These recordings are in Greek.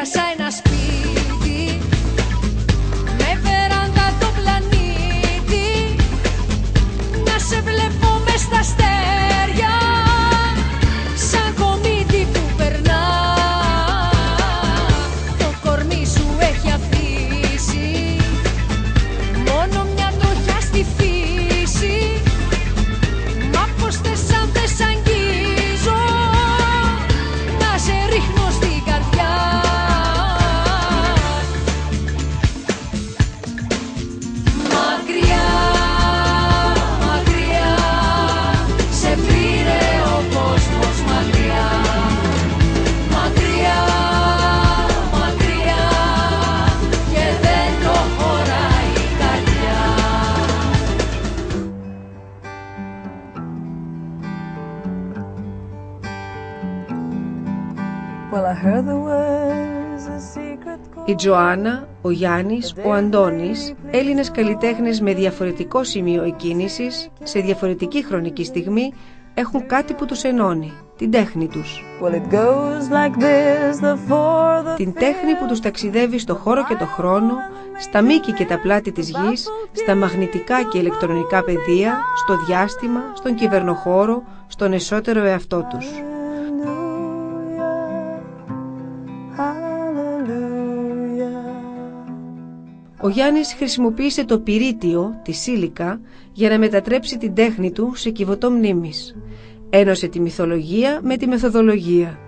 νοικίασα ένα σπίτι με βεράντα το πλανήτη, να σε βλέπω μες στα αστέρια σαν κομίτι που περνά. Το κορμί σου έχει αφήσει μόνο μια τροχιά στη φύση. Μα πως θες αν δεν σ' αγγίζω, να σε ρίχνω στην καρδιά. Μακριά, μακριά, σε πήρε ο κόσμος μακριά. Μακριά, μακριά, και δεν το χωράει η καρδιά. Well, I heard the words, a secret chord. Η Τζοάννα, ο Γιάννης, ο Αντώνης, Έλληνες καλλιτέχνες με διαφορετικό σημείο εκκίνησης, σε διαφορετική χρονική στιγμή, έχουν κάτι που τους ενώνει, την τέχνη τους. Well, it goes like this, the four, the Την τέχνη που τους ταξιδεύει στο χώρο και το χρόνο, στα μήκη και τα πλάτη της γης, στα μαγνητικά και ηλεκτρονικά πεδία, στο διάστημα, στον κυβερνοχώρο, στον εσωτερικό εαυτό τους. Ο Γιάννης χρησιμοποίησε το πυρίτιο, τη σίλικα, για να μετατρέψει την τέχνη του σε κυβωτό μνήμης. Ένωσε τη μυθολογία με τη μεθοδολογία.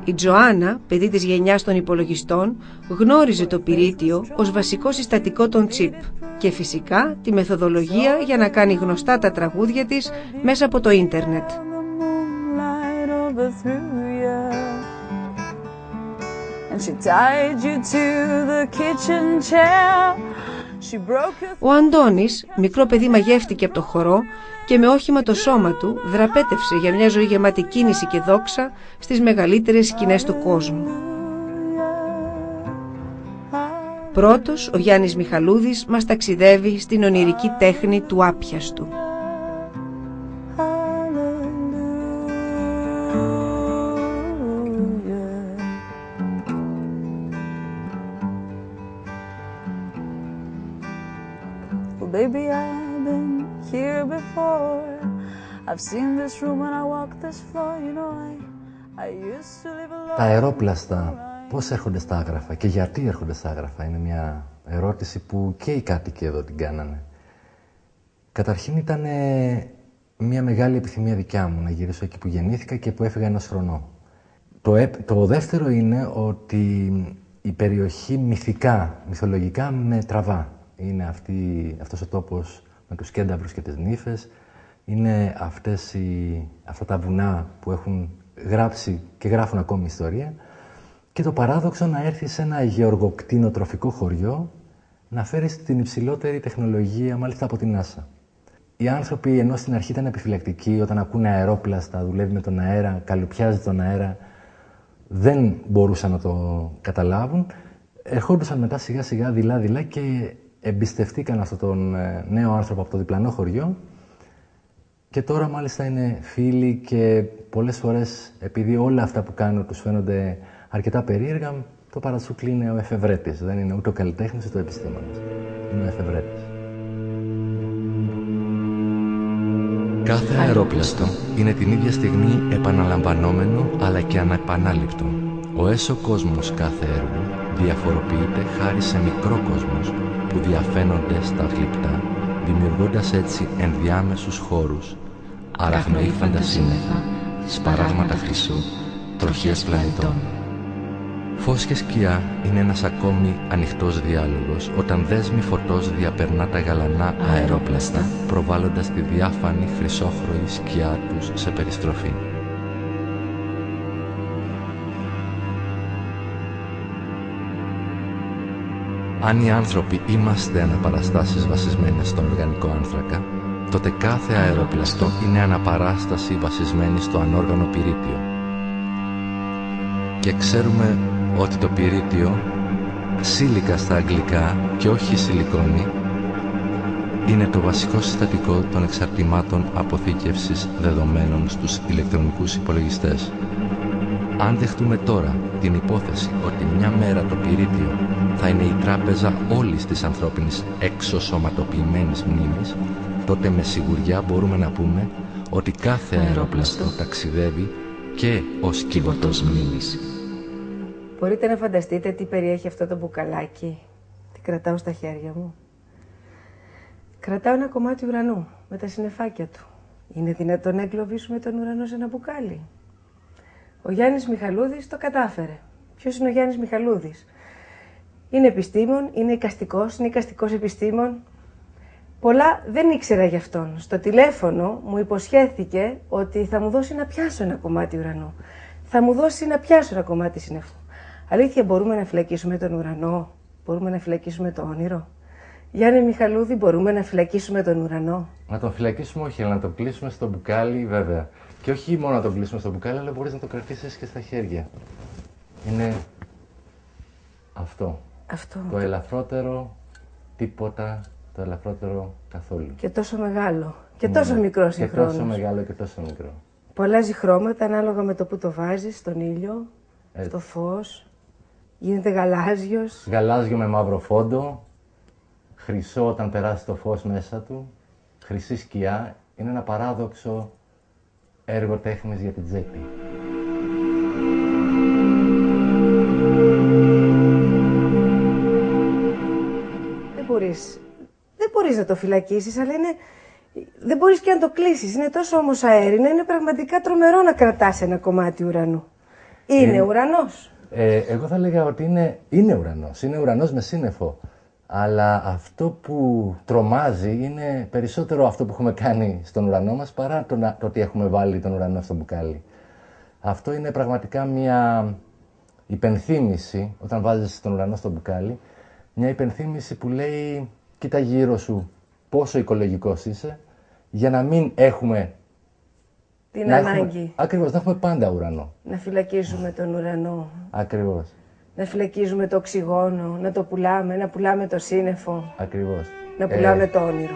Η Τζοάννα, παιδί της γενιάς των υπολογιστών, γνώριζε το πυρίτιο ως βασικό συστατικό των τσιπ και φυσικά τη μεθοδολογία για να κάνει γνωστά τα τραγούδια της μέσα από το ίντερνετ. moonlight overthrew ya. And she tied you to the kitchen chair. She broke your Ο Αντώνης, μικρό παιδί, μαγεύτηκε από το χορό και με όχημα το σώμα του δραπέτευσε για μια ζωή γεμάτη κίνηση και δόξα στις μεγαλύτερες σκηνές του κόσμου. Πρώτος, ο Γιάννης Μιχαλούδης μας ταξιδεύει στην ονειρική τέχνη του άπιαστου. Well, baby, I've been here before. I've seen this room when I walk this floor. You know, I used to live alone. Τα αερόπλαστα πώς έρχονται στα άγραφα και γιατί έρχονται στα άγραφα είναι μια ερώτηση που και οι κάτοικοι εδώ την κάνανε. Καταρχήν ήταν μια μεγάλη επιθυμία δικιά μου να γυρίσω εκεί που γεννήθηκα και που έφυγα ενός χρονό. Το δεύτερο είναι ότι η περιοχή μυθολογικά με τραβά. Είναι αυτός ο τόπος με τους κένταυρους και τις νύφες. Είναι αυτά τα βουνά που έχουν γράψει και γράφουν ακόμη ιστορία. Και το παράδοξο να έρθει σε ένα γεωργοκτηνοτροφικό χωριό να φέρει την υψηλότερη τεχνολογία, μάλιστα από την NASA. Οι άνθρωποι, ενώ στην αρχή ήταν επιφυλακτικοί, όταν ακούνε αερόπλαστα, δουλεύει με τον αέρα, καλουπιάζει τον αέρα, δεν μπορούσαν να το καταλάβουν. Ερχόντουσαν μετά σιγά σιγά δειλά-δειλά και εμπιστευτήκαν αυτόν τον νέο άνθρωπο από το διπλανό χωριό. Και τώρα μάλιστα είναι φίλοι και πολλές φορές, επειδή όλα αυτά που κάνουν τους φαίνονται αρκετά περίεργα, το παρατσούκλι είναι ο εφευρέτης. Δεν είναι ούτε ο καλλιτέχνης ούτε ο επιστήμονας. Είναι ο εφευρέτης. Κάθε αερόπλαστο είναι την ίδια στιγμή επαναλαμβανόμενο αλλά και ανεπανάληπτο. Ο έσω κόσμος κάθε έργου διαφοροποιείται χάρη σε μικρό κόσμος που διαφαίνονται στα γλυπτά, δημιουργώντας έτσι ενδιάμεσους χώρους, αραχνοήφαντα σύννεφα, σπαράγματα χρυσού, τροχιές πλανητών. Φως και σκιά είναι ένας ακόμη ανοιχτός διάλογος όταν δέσμοι φωτός διαπερνά τα γαλανά αερόπλαστα, προβάλλοντας τη διάφανη χρυσόχρωη σκιά τους σε περιστροφή. Αν οι άνθρωποι είμαστε αναπαραστάσεις βασισμένες στον οργανικό άνθρακα, τότε κάθε αερόπλαστο είναι αναπαράσταση βασισμένη στο ανόργανο πυρίτιο. Και ξέρουμε ότι το πυρίτιο, σίλικα στα αγγλικά και όχι σιλικόνη, είναι το βασικό συστατικό των εξαρτημάτων αποθήκευσης δεδομένων στους ηλεκτρονικούς υπολογιστές. Αν δεχτούμε τώρα την υπόθεση ότι μια μέρα το πυρίτιο θα είναι η τράπεζα όλης της ανθρώπινης εξωσωματοποιημένης μνήμης, τότε με σιγουριά μπορούμε να πούμε ότι κάθε αερόπλαστο ταξιδεύει και ως κύβωτος μνήμης. Μπορείτε να φανταστείτε τι περιέχει αυτό το μπουκαλάκι. Τι κρατάω στα χέρια μου. Κρατάω ένα κομμάτι ουρανού με τα συννεφάκια του. Είναι δυνατόν να εγκλωβίσουμε τον ουρανό σε ένα μπουκάλι? Ο Γιάννης Μιχαλούδης το κατάφερε. Ποιος είναι ο Γιάννης Μιχαλούδης? Είναι επιστήμον, είναι εικαστικός επιστήμον. Πολλά δεν ήξερα γι' αυτόν. Στο τηλέφωνο μου υποσχέθηκε ότι θα μου δώσει να πιάσω ένα κομμάτι ουρανού. Θα μου δώσει να πιάσω ένα κομμάτι συννεφού. Αλήθεια, μπορούμε να φυλακίσουμε τον ουρανό? Μπορούμε να φυλακίσουμε το όνειρο? Γιάννη Μιχαλούδη, μπορούμε να φυλακίσουμε τον ουρανό? Να τον φυλακίσουμε όχι, αλλά να τον κλείσουμε στο μπουκάλι, βέβαια. Και όχι μόνο να τον κλείσουμε στο μπουκάλι, αλλά μπορείς να το κρατήσεις και στα χέρια. Είναι αυτό. Το ελαφρότερο τίποτα, το ελαφρότερο καθόλου. Και τόσο μεγάλο. Και τόσο μικρό συγχρόνως. Και τόσο μεγάλο και τόσο μικρό. Που αλλάζει χρώματα ανάλογα με το που το βάζεις, στον ήλιο, στο φως. Γίνεται γαλάζιος. Γαλάζιο με μαύρο φόντο. Χρυσό όταν περάσει το φως μέσα του. Χρυσή σκιά. Είναι ένα παράδοξο έργο τέχνης για την τσέπη. Δεν μπορείς να το φυλακίσεις, αλλά δεν μπορείς και να το κλείσεις. Είναι τόσο όμως αέρινο, είναι πραγματικά τρομερό να κρατάς ένα κομμάτι ουρανού. Είναι ουρανός. Εγώ θα έλεγα ότι είναι ουρανός. Είναι ουρανός με σύννεφο. Αλλά αυτό που τρομάζει είναι περισσότερο αυτό που έχουμε κάνει στον ουρανό μας παρά το ότι έχουμε βάλει τον ουρανό στο μπουκάλι. Αυτό είναι πραγματικά μια υπενθύμηση, όταν βάζεις τον ουρανό στο μπουκάλι, μια υπενθύμηση που λέει κοίτα γύρω σου πόσο οικολογικός είσαι, για να μην έχουμε την ανάγκη. Ακριβώς, να έχουμε πάντα ουρανό. Να φυλακίζουμε τον ουρανό. Ακριβώς. Να φυλακίζουμε το οξυγόνο, να το πουλάμε, να πουλάμε το σύννεφο. Ακριβώς. Να πουλάμε το όνειρο.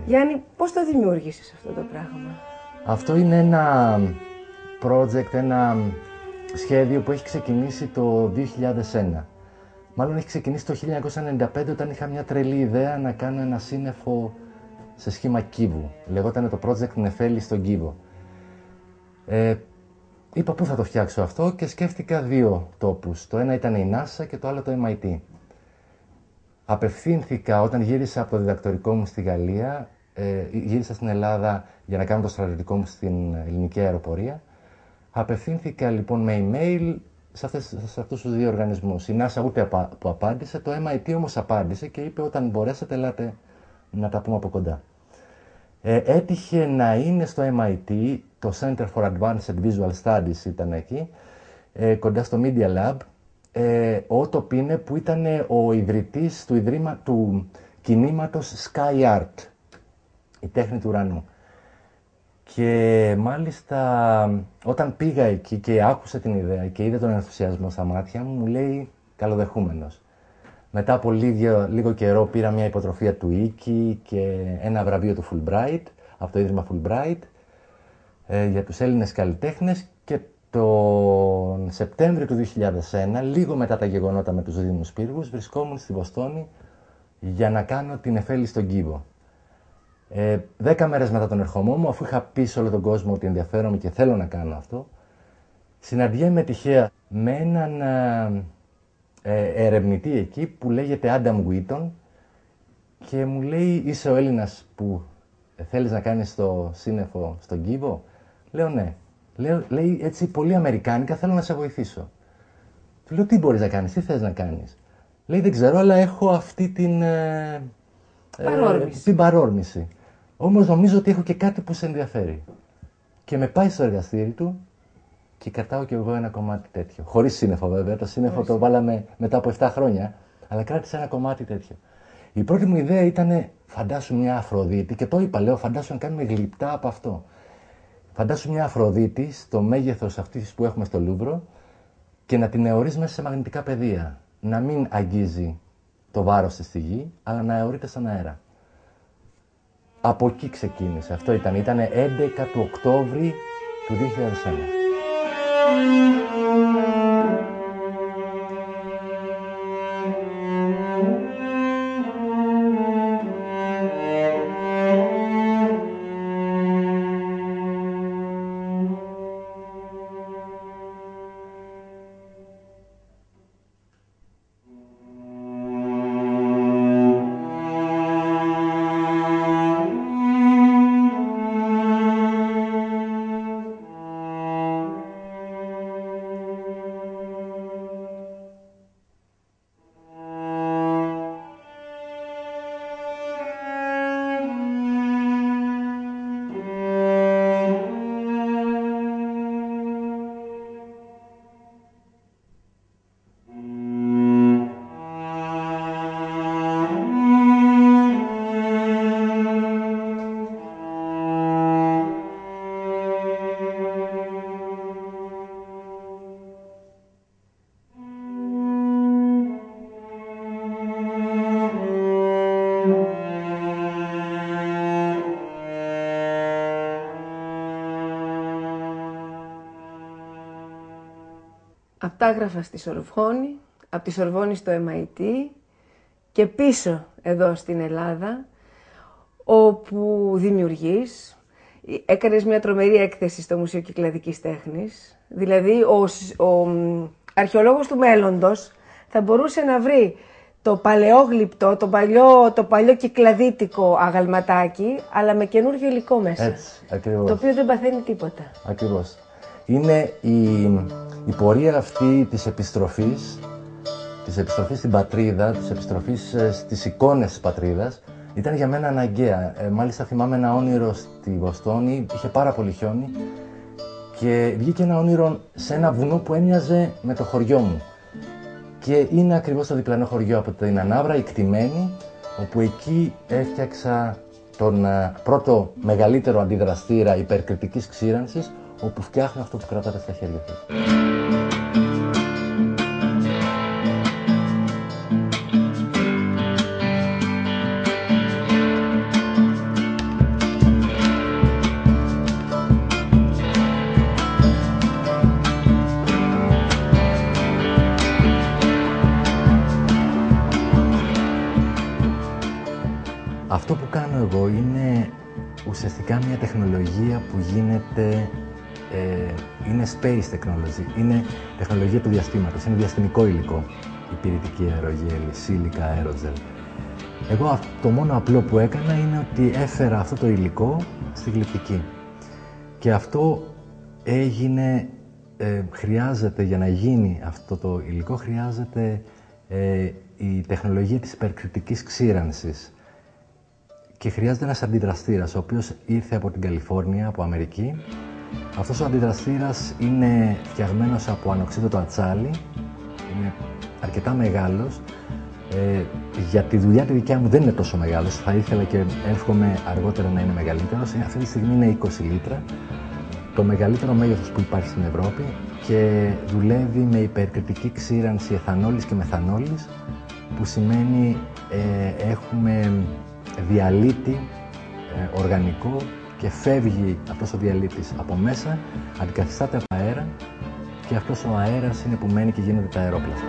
Γιάννη, πώς το δημιούργησες αυτό το πράγμα? Αυτό είναι ένα project, ένα σχέδιο που έχει ξεκινήσει το 2001. Μάλλον έχει ξεκινήσει το 1995 όταν είχα μια τρελή ιδέα να κάνω ένα σύννεφο σε σχήμα κύβου. Λεγόταν το project Νεφέλη στον κύβο. Είπα πού θα το φτιάξω αυτό και σκέφτηκα δύο τόπους. Το ένα ήταν η NASA και το άλλο το MIT. Απευθύνθηκα όταν γύρισα από το διδακτορικό μου στη Γαλλία, γύρισα στην Ελλάδα για να κάνω το στρατιωτικό μου στην ελληνική αεροπορία. Απευθύνθηκα λοιπόν με email σε αυτούς τους δύο οργανισμούς. Η NASA ούτε που απάντησε, το MIT όμως απάντησε και είπε όταν μπορέσετε ελάτε να τα πούμε από κοντά. Έτυχε να είναι στο MIT, το Center for Advanced Visual Studies ήταν εκεί, κοντά στο Media Lab, ο Ότο Πίνε που ήταν ο ιδρυτής του κινήματος Sky Art, η τέχνη του ουρανού. Και μάλιστα όταν πήγα εκεί και άκουσα την ιδέα και είδε τον ενθουσιασμό στα μάτια μου, μου λέει καλοδεχούμενος. Μετά από λίγο καιρό πήρα μια υποτροφία του Ίκη και ένα βραβείο του Fulbright, από το Ίδρυμα Fulbright, για τους Έλληνες καλλιτέχνες και τον Σεπτέμβριο του 2001, λίγο μετά τα γεγονότα με τους Δήμους Πύργους, βρισκόμουν στη Βοστόνη για να κάνω την Νεφέλη στον κύβο. 10 μέρες μετά τον ερχομό μου, αφού είχα πει σε όλο τον κόσμο ότι ενδιαφέρομαι και θέλω να κάνω αυτό, συναντιέμαι τυχαία με έναν ερευνητή εκεί που λέγεται Άνταμ Γουίτον και μου λέει είσαι ο Έλληνας που θέλεις να κάνεις το σύννεφο στον Κύβο? Λέω ναι. Λέει έτσι πολύ αμερικάνικα, θέλω να σε βοηθήσω. Του λέω τι μπορείς να κάνεις, τι θες να κάνεις? Λέει δεν ξέρω, αλλά έχω αυτή την παρόρμηση. Όμως νομίζω ότι έχω και κάτι που σε ενδιαφέρει. Και με πάει στο εργαστήρι του και κρατάω κι εγώ ένα κομμάτι τέτοιο. Χωρίς σύννεφο βέβαια, το σύννεφο το βάλαμε μετά από 7 χρόνια, αλλά κράτησα ένα κομμάτι τέτοιο. Η πρώτη μου ιδέα ήταν φαντάσου μια Αφροδίτη, και το είπα, λέω φαντάσου να κάνουμε γλυπτά από αυτό. Φαντάσου μια Αφροδίτη στο μέγεθος αυτής που έχουμε στο Λούβρο και να την αιωρείς μέσα σε μαγνητικά πεδία. Να μην αγγίζει το βάρος της στη γη, αλλά να αιωρείται στον αέρα. Από εκεί ξεκίνησε. Αυτό ήταν 11 του Οκτώβρη του 2001. Αυτά έγραφα στη Σορβόνη, από τη Σορβόνη στο MIT και πίσω εδώ στην Ελλάδα, όπου δημιουργείς, έκανες μια τρομερή έκθεση στο Μουσείο Κυκλαδικής Τέχνης. Δηλαδή, ο αρχαιολόγος του μέλλοντος θα μπορούσε να βρει το παλαιόγλυπτο, το παλιό κυκλαδίτικο αγαλματάκι, αλλά με καινούργιο υλικό μέσα. Έτσι, ακριβώς. Το οποίο δεν παθαίνει τίποτα. Ακριβώς. Είναι η πορεία αυτή της επιστροφής στην πατρίδα, της επιστροφής στις εικόνες της πατρίδας, ήταν για μένα αναγκαία. Μάλιστα θυμάμαι ένα όνειρο στη Βοστόνη, είχε πάρα πολύ χιόνι και βγήκε ένα όνειρο σε ένα βουνό που έμοιαζε με το χωριό μου. Και είναι ακριβώς το διπλανό χωριό από την Ανάβρα, η Κτημένη, όπου εκεί έφτιαξα τον πρώτο μεγαλύτερο αντιδραστήρα υπερκριτικής ξύρανσης, όπου φτιάχνω αυτό που κρατάτε στα χέρια σας. Αυτό που κάνω εγώ είναι ουσιαστικά μια τεχνολογία που γίνεται, είναι space technology, είναι τεχνολογία του διαστήματος, είναι διαστημικό υλικό, η πυρητική αερογέλη, σύλικα, αεροτζέλ. Εγώ το μόνο απλό που έκανα είναι ότι έφερα αυτό το υλικό στη γλυπτική. Και αυτό έγινε, χρειάζεται, για να γίνει αυτό το υλικό, χρειάζεται η τεχνολογία της υπερκριτικής ξύρανσης. Και χρειάζεται ένας αντιδραστήρας, ο οποίος ήρθε από την Καλιφόρνια, από Αμερική. Αυτός ο αντιδραστήρας είναι φτιαγμένος από ανοξίδωτο ατσάλι, είναι αρκετά μεγάλος. Για τη δουλειά τη δικιά μου δεν είναι τόσο μεγάλος, θα ήθελα και εύχομαι αργότερα να είναι μεγαλύτερος. Αυτή τη στιγμή είναι 20 λίτρα, το μεγαλύτερο μέγεθος που υπάρχει στην Ευρώπη και δουλεύει με υπερκριτική ξύρανση εθανόλης και μεθανόλης, που σημαίνει έχουμε διαλύτη οργανικό και φεύγει αυτός ο διαλύτης από μέσα, αντικαθιστάται από αέρα και αυτός ο αέρας είναι που μένει και γίνονται τα αερόπλασμα.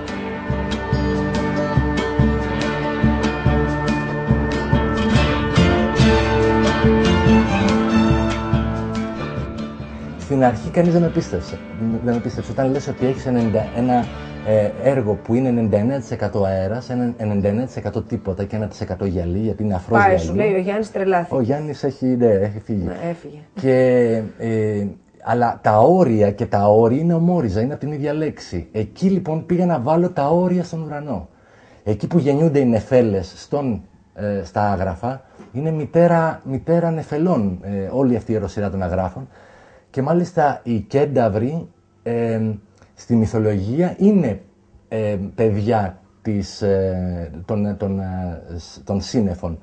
Στην αρχή κανείς δεν με πίστεψε. Δεν με πίστεψε. Όταν λες ότι έχεις ένα έργο που είναι 99% αέρας, 99% τίποτα και 1% γυαλί, γιατί είναι αφρός Πάει, γυαλί. σου λέει ο Γιάννης τρελάθηκε. Ο Γιάννης έχει φύγει. Ναι, έφυγε. Αλλά τα όρια και τα όρια είναι ομόριζα, είναι από την ίδια λέξη. Εκεί λοιπόν πήγα να βάλω τα όρια στον ουρανό. Εκεί που γεννιούνται οι νεφέλες στα άγραφα, είναι μητέρα νεφελών όλη αυτή η ιεροσειρά των αγράφων. Και μάλιστα οι κένταυροι στη μυθολογία είναι παιδιά των σύννεφων.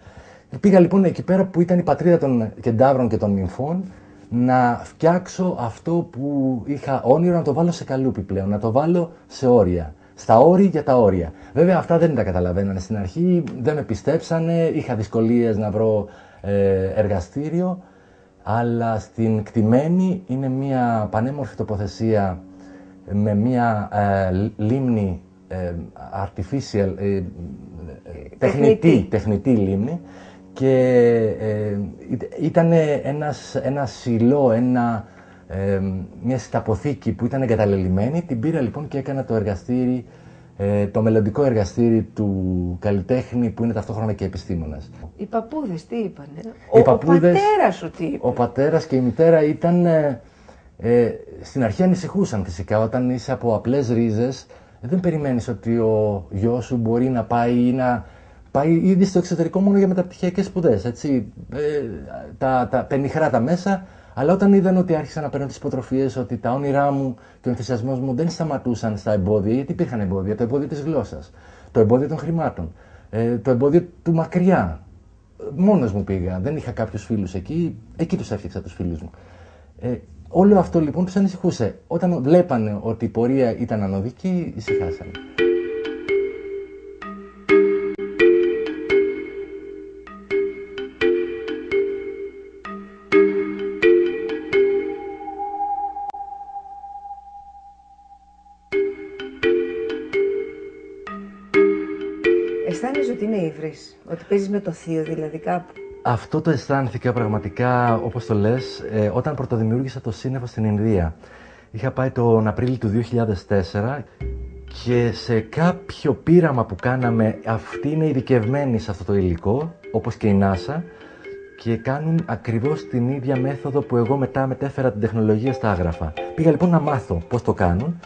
Πήγα λοιπόν εκεί πέρα που ήταν η πατρίδα των κεντάβρων και των νυμφών να φτιάξω αυτό που είχα όνειρο να το βάλω σε καλούπι πλέον, να το βάλω σε όρια. Στα όρια για τα όρια. Βέβαια αυτά δεν τα καταλαβαίνανε στην αρχή, δεν με πιστέψανε, είχα δυσκολίες να βρω εργαστήριο, αλλά στην Κτημένη είναι μια πανέμορφη τοποθεσία με μια λίμνη artificial, τεχνητή λίμνη, και ήταν ένα σιλό, μια συνταποθήκη που ήταν εγκαταλελειμμένη. Την πήρα λοιπόν και έκανα το εργαστήρι, το μελλοντικό εργαστήρι του καλλιτέχνη που είναι ταυτόχρονα και επιστήμονας. Οι παππούδες τι είπανε? Ο πατέρας σου τι είπε? Ο πατέρας και η μητέρα ήταν... στην αρχή ανησυχούσαν φυσικά. Όταν είσαι από απλές ρίζες, δεν περιμένεις ότι ο γιος σου μπορεί να πάει ήδη στο εξωτερικό μόνο για μεταπτυχιακές σπουδές, έτσι. Τα πενιχρά τα μέσα, αλλά όταν είδαν ότι άρχισα να παίρνω τις υποτροφίες, ότι τα όνειρά μου και ο ενθουσιασμός μου δεν σταματούσαν στα εμπόδια, γιατί υπήρχαν εμπόδια, το εμπόδιο της γλώσσας, το εμπόδιο των χρημάτων, το εμπόδιο του μακριά. Μόνος μου πήγα, δεν είχα κάποιους φίλους εκεί τους έφτιαξα τους φίλους μου. Όλο αυτό λοιπόν τους ανησυχούσε. Όταν βλέπανε ότι η πορεία ήταν ανωδική, ησυχάσανε. Αισθάνεσαι ότι είναι ύβρις, ότι παίζεις με το θείο δηλαδή κάπου? Αυτό το αισθάνθηκα πραγματικά, όπως το λες, όταν πρωτοδημιούργησα το σύννεφο στην Ινδία. Είχα πάει τον Απρίλιο του 2004 και σε κάποιο πείραμα που κάναμε, αυτοί είναι ειδικευμένοι σε αυτό το υλικό, όπως και η NASA, και κάνουν ακριβώς την ίδια μέθοδο που εγώ μετά μετέφερα την τεχνολογία στα άγραφα. Πήγα λοιπόν να μάθω πώς το κάνουν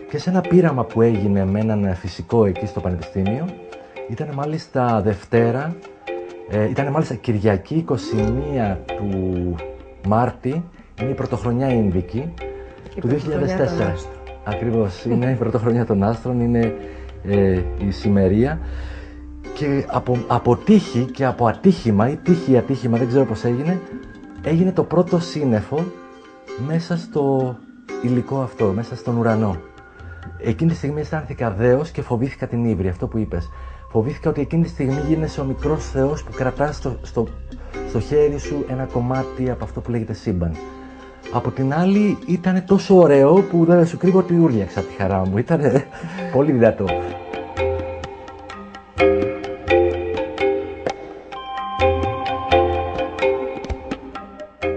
και σε ένα πείραμα που έγινε με έναν φυσικό εκεί στο Πανεπιστήμιο, ήταν μάλιστα Δευτέρα, ήταν μάλιστα Κυριακή 21 του Μάρτη, είναι η πρωτοχρονιά Ινδική του 2004. Ακριβώς, είναι η πρωτοχρονιά των άστρων, είναι η σημερία. Και από τύχη και από ατύχημα, ή τύχη ατύχημα, δεν ξέρω πώς έγινε το πρώτο σύννεφο μέσα στο υλικό αυτό, μέσα στον ουρανό. Εκείνη τη στιγμή αισθάνθηκα δέος και φοβήθηκα την ύβρη, αυτό που είπες. Φοβήθηκα ότι εκείνη τη στιγμή γίνεσαι ο μικρός θεός που κρατάς στο χέρι σου ένα κομμάτι από αυτό που λέγεται σύμπαν. Από την άλλη ήταν τόσο ωραίο που δεν σου κρύβω ότι ούρλιαξα τη χαρά μου. Ήταν πολύ δυνατό.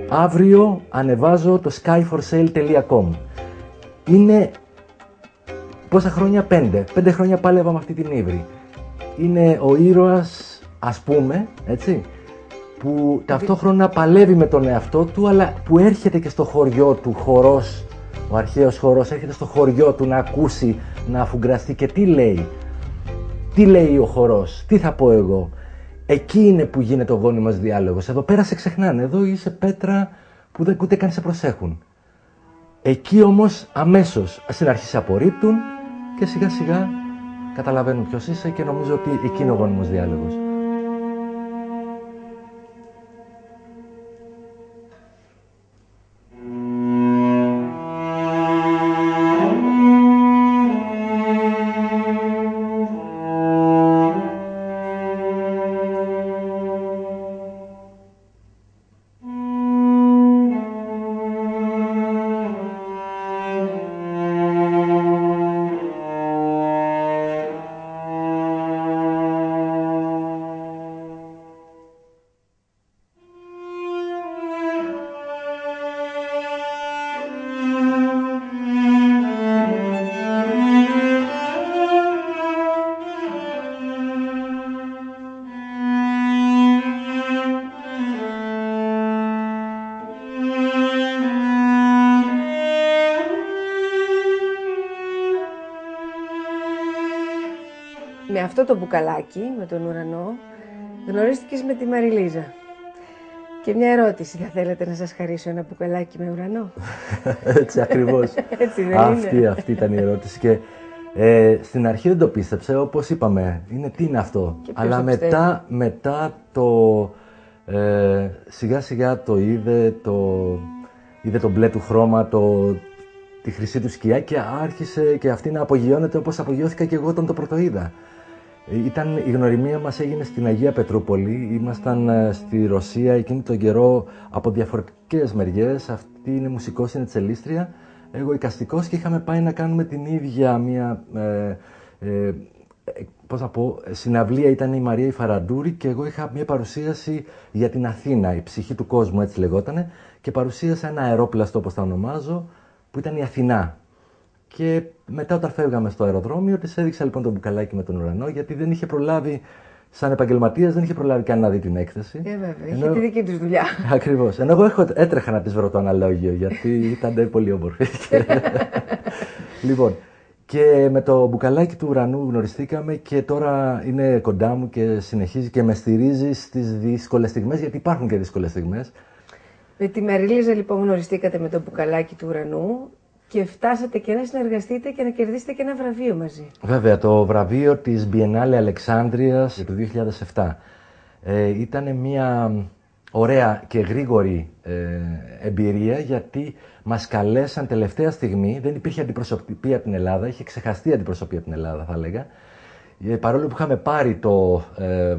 Αύριο ανεβάζω το skyforsale.com. Είναι πόσα χρόνια? 5 χρόνια πάλευα με αυτή την ύβρη. Είναι ο ήρωας, ας πούμε, έτσι, που ταυτόχρονα παλεύει με τον εαυτό του, αλλά που έρχεται και στο χωριό του, χορός, ο αρχαίος χορός, έρχεται στο χωριό του να ακούσει, να αφουγκραστεί και τι λέει. Τι λέει ο χορός, τι θα πω εγώ. Εκεί είναι που γίνεται ο γόνιμος διάλογος. Εδώ πέρα σε ξεχνάνε, εδώ είσαι πέτρα που δεν ούτε καν σε προσέχουν. Εκεί όμως αμέσως στην αρχή σε απορρίπτουν και σιγά σιγά καταλαβαίνουν ποιος είσαι και νομίζω ότι εκεί είναι ο γόνιμος διάλογος. με αυτό το μπουκαλάκι, με τον ουρανό, γνωρίστηκες με τη Μαριλίζα. Και μια ερώτηση, θα θέλετε να σας χαρίσω ένα μπουκαλάκι με ουρανό? Έτσι ακριβώς. Έτσι δεν είναι? Αυτή ήταν η ερώτηση. Και στην αρχή δεν το πίστεψε, όπως είπαμε, τι είναι αυτό. Αλλά μετά το σιγά σιγά το είδε το μπλε του χρώμα, τη χρυσή του σκιά και άρχισε και αυτή να απογειώνεται όπως απογειώθηκα και εγώ όταν το πρωτοείδα. Η γνωριμία μας έγινε στην Αγία Πετρούπολη, ήμασταν στη Ρωσία εκείνη τον καιρό από διαφορετικές μεριές. Αυτή είναι μουσικός, είναι τσελίστρια, εγώ εικαστικός, και είχαμε πάει να κάνουμε την ίδια μια συναυλία. Ήταν η Μαρία η Φαραντούρη και εγώ είχα μια παρουσίαση για την Αθήνα, η ψυχή του κόσμου έτσι λεγότανε, και παρουσίασα ένα αερόπλαστο, όπως τα ονομάζω, που ήταν η Αθηνά. Και μετά όταν φεύγαμε στο αεροδρόμιο, της έδειξα λοιπόν το μπουκαλάκι με τον ουρανό, γιατί δεν είχε προλάβει, σαν επαγγελματίας, δεν είχε προλάβει καν να δει την έκθεση. Βέβαια, είχε τη δική της δουλειά. Ακριβώς. Ενώ εγώ έτρεχα να της βρω το αναλόγιο, γιατί ήταν πολύ όμορφη. Λοιπόν, και με το μπουκαλάκι του ουρανού γνωριστήκαμε και τώρα είναι κοντά μου και συνεχίζει και με στηρίζει στις δύσκολες στιγμές, γιατί υπάρχουν και δύσκολες στιγμές. Με τη Μαριλίζα λοιπόν γνωριστήκατε με το μπουκαλάκι του ουρανού και φτάσατε και να συνεργαστείτε και να κερδίσετε και ένα βραβείο μαζί. Βέβαια, το βραβείο της Biennale Αλεξάνδρειας του 2007. Ήταν μια ωραία και γρήγορη εμπειρία, γιατί μας καλέσαν τελευταία στιγμή, δεν υπήρχε αντιπροσωπεία από την Ελλάδα, είχε ξεχαστεί αντιπροσωπεία από την Ελλάδα θα έλεγα. Παρόλο που είχαμε πάρει το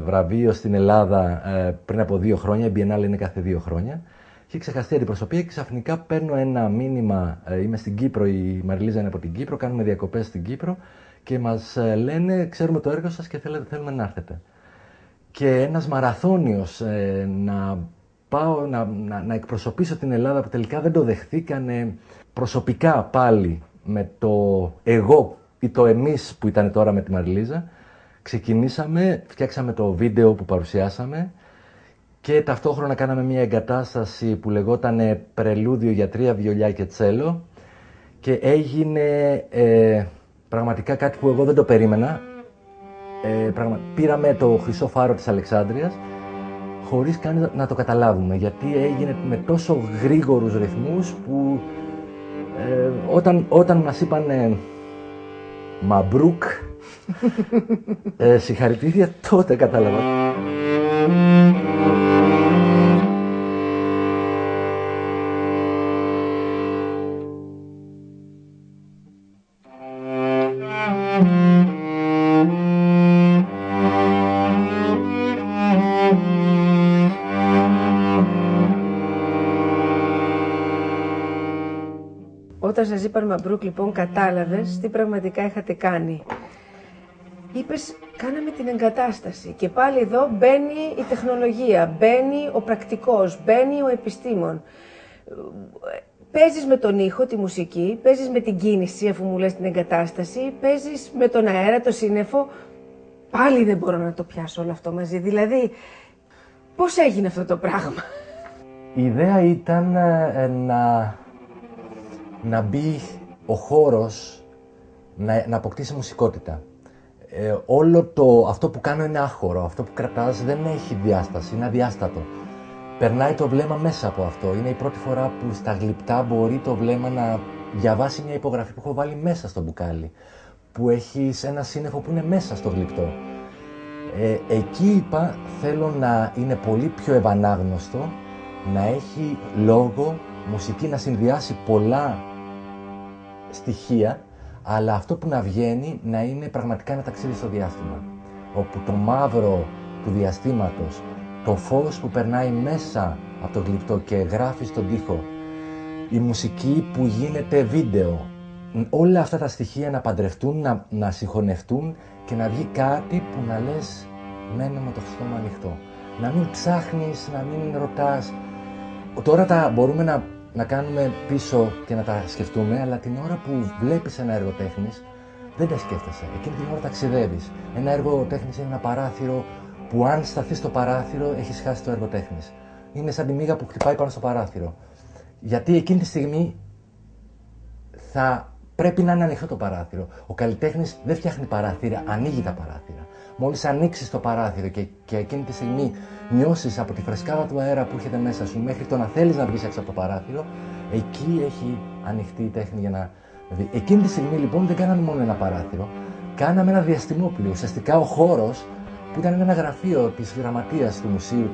βραβείο στην Ελλάδα πριν από 2 χρόνια, η Biennale είναι κάθε 2 χρόνια, είχε ξεχαστεί αντιπροσωπεία και ξαφνικά παίρνω ένα μήνυμα, είμαι στην Κύπρο, η Μαριλίζα είναι από την Κύπρο, κάνουμε διακοπές στην Κύπρο και μας λένε ξέρουμε το έργο σας και θέλουμε να έρθετε. Και ένας μαραθώνιος να πάω να εκπροσωπήσω την Ελλάδα που τελικά δεν το δεχθήκανε προσωπικά πάλι με το εγώ ή το εμείς που ήταν τώρα με τη Μαριλίζα. Ξεκινήσαμε, φτιάξαμε το βίντεο που παρουσιάσαμε και ταυτόχρονα κάναμε μια εγκατάσταση που λεγόταν πρελούδιο για 3 βιολιά και τσέλο και έγινε πραγματικά κάτι που εγώ δεν το περίμενα. Πήραμε το χρυσό φάρο της Αλεξάνδρειας χωρίς καν να το καταλάβουμε, γιατί έγινε με τόσο γρήγορους ρυθμούς που όταν μας είπαν μαμπρούκ, συγχαρητήρια, τότε κατάλαβα. Όταν σας είπαν μαμπρούκ, λοιπόν, κατάλαβες τι πραγματικά είχατε κάνει. Είπες, κάναμε την εγκατάσταση και πάλι εδώ μπαίνει η τεχνολογία, μπαίνει ο πρακτικός, μπαίνει ο επιστήμον. Παίζεις με τον ήχο, τη μουσική, παίζεις με την κίνηση αφού μου λες την εγκατάσταση, παίζεις με τον αέρα, το σύννεφο. Πάλι δεν μπορώ να το πιάσω όλο αυτό μαζί. Δηλαδή, πώς έγινε αυτό το πράγμα? Η ιδέα ήταν να μπει ο χώρος, να αποκτήσει μουσικότητα. Όλο αυτό που κάνω είναι άχωρο, αυτό που κρατάς δεν έχει διάσταση, είναι αδιάστατο. Περνάει το βλέμμα μέσα από αυτό. Είναι η πρώτη φορά που στα γλυπτά μπορεί το βλέμμα να διαβάσει μια υπογραφή που έχω βάλει μέσα στο μπουκάλι. Που έχει ένα σύννεφο που είναι μέσα στο γλυπτό. Εκεί είπα, θέλω να είναι πολύ πιο ευανάγνωστο, να έχει λόγο, μουσική, να συνδυάσει πολλά στοιχεία, αλλά αυτό που να βγαίνει να είναι πραγματικά ένα ταξίδι στο διάστημα. Όπου το μαύρο του διαστήματος, το φως που περνάει μέσα από το γλυπτό και γράφει στον τοίχο, η μουσική που γίνεται βίντεο, όλα αυτά τα στοιχεία να παντρευτούν, να συγχωνευτούν και να βγει κάτι που να λες μένω με το στόμα ανοιχτό. Να μην ψάχνεις, να μην ρωτάς. Τώρα τα μπορούμε να κάνουμε πίσω και να τα σκεφτούμε, αλλά την ώρα που βλέπεις ένα έργο τέχνης δεν τα σκέφτεσαι. Εκείνη την ώρα ταξιδεύεις. Ένα έργο τέχνης είναι ένα παράθυρο που αν σταθείς στο παράθυρο έχεις χάσει το έργο τέχνης. Είναι σαν τη μύγα που χτυπάει πάνω στο παράθυρο. Γιατί εκείνη τη στιγμή πρέπει να είναι ανοιχτό το παράθυρο. Ο καλλιτέχνης δεν φτιάχνει παράθυρα, ανοίγει τα παράθυρα. Μόλις ανοίξεις το παράθυρο και εκείνη τη στιγμή νιώσεις από τη φρεσκάδα του αέρα που έρχεται μέσα σου μέχρι το να θέλεις να βγεις έξω από το παράθυρο, εκεί έχει ανοιχτεί η τέχνη για να δει. Εκείνη τη στιγμή λοιπόν δεν κάναμε μόνο ένα παράθυρο, κάναμε ένα διαστημόπλιο. Ουσιαστικά ο χώρος που ήταν ένα γραφείο της γραμματείας του Μουσείου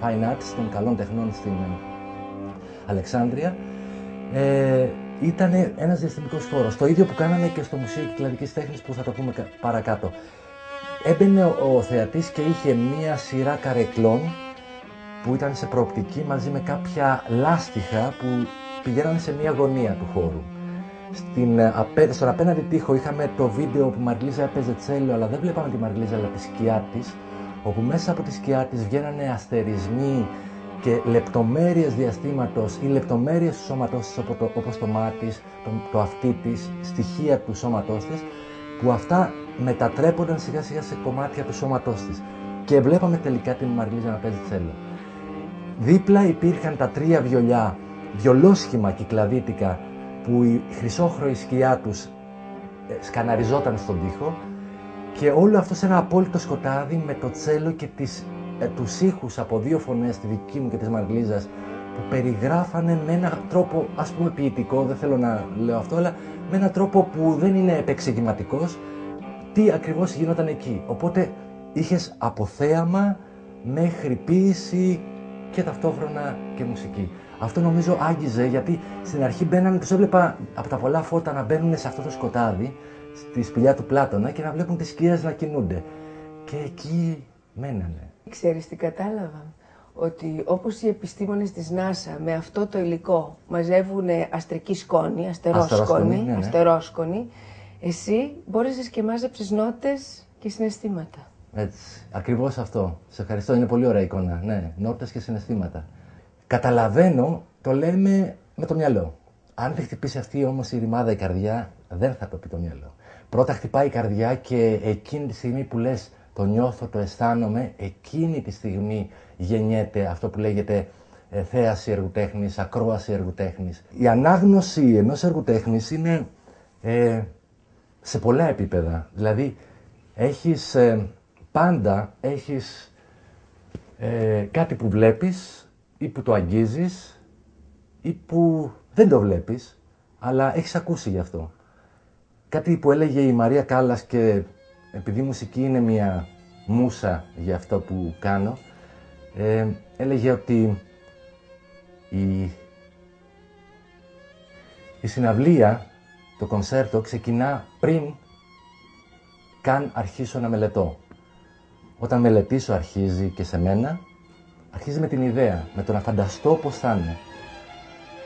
Fine Arts των Καλών Τεχνών στην Αλεξάνδρεια, ήταν ένας διαστημικός χώρος. Το ίδιο που κάναμε και στο Μουσείο Κυκλαδικής Τέχνης που θα το πούμε παρακάτω. Έμπαινε ο θεατής και είχε μία σειρά καρεκλών που ήταν σε προοπτική μαζί με κάποια λάστιχα που πηγαίνανε σε μία γωνία του χώρου. Στον απέναντι τοίχο είχαμε το βίντεο που η Μαριλίζα έπαιζε τσέλο, αλλά δεν βλέπαμε τη Μαριλίζα αλλά τη σκιά της, όπου μέσα από τη σκιά της βγαίνανε αστερισμοί και λεπτομέρειες διαστήματος ή λεπτομέρειες του σώματός της, όπως το μάτι της, το αυτί της, στοιχεία του σώματός της, που αυτά μετατρέπονταν σιγά σιγά σε κομμάτια του σώματός της. Και βλέπαμε τελικά την Μαριλίζα να παίζει τσέλο. Δίπλα υπήρχαν τα 3 βιολιά, βιολόσχημα κυκλαδίτικα, που η χρυσόχρωη σκιά τους σκαναριζόταν στον τοίχο, και όλο αυτό σε ένα απόλυτο σκοτάδι με το τσέλο και τους ήχους από 2 φωνές, τη δική μου και της Μαριλίζας, που περιγράφανε με έναν τρόπο ας πούμε ποιητικό, δεν θέλω να λέω αυτό, αλλά με έναν τρόπο που δεν είναι επεξηγηματικός, τι ακριβώς γινόταν εκεί. Οπότε είχες από θέαμα μέχρι ποίηση και ταυτόχρονα και μουσική. Αυτό νομίζω άγγιζε, γιατί στην αρχή μπαίνανε, τους έβλεπα από τα πολλά φώτα να μπαίνουν σε αυτό το σκοτάδι, στη σπηλιά του Πλάτωνα, και να βλέπουν τις σκιές να κινούνται. Και εκεί μένανε. Ξέρεις τι κατάλαβα? Ότι όπως οι επιστήμονες της NASA με αυτό το υλικό μαζεύουν αστρική σκόνη, αστερόσκονη, εσύ μπόρεσες και μάζεψες νότες και συναισθήματα. Έτσι, ακριβώς αυτό. Σε ευχαριστώ, είναι πολύ ωραία εικόνα. Ναι, νότες και συναισθήματα. Καταλαβαίνω, το λέμε με το μυαλό. Αν δεν χτυπήσει αυτή όμως η ρημάδα η καρδιά, δεν θα το πει το μυαλό. Πρώτα χτυπάει η καρδιά και εκείνη τη στιγμή που λες το νιώθω, το αισθάνομαι, εκείνη τη στιγμή γεννιέται αυτό που λέγεται θέαση έργου τέχνης, ακρόαση έργου τέχνης. Η ανάγνωση ενός έργου τέχνης είναι σε πολλά επίπεδα. Δηλαδή, πάντα έχεις κάτι που βλέπεις ή που το αγγίζεις ή που δεν το βλέπεις, αλλά έχεις ακούσει γι' αυτό. Κάτι που έλεγε η Μαρία Κάλλας, και επειδή η μουσική είναι μια μούσα για αυτό που κάνω, έλεγε ότι η συναυλία, το κονσέρτο, ξεκινά πριν καν αρχίσω να μελετώ. Όταν μελετήσω αρχίζει και σε μένα, αρχίζει με την ιδέα, με το να φανταστώ πώς θα είναι.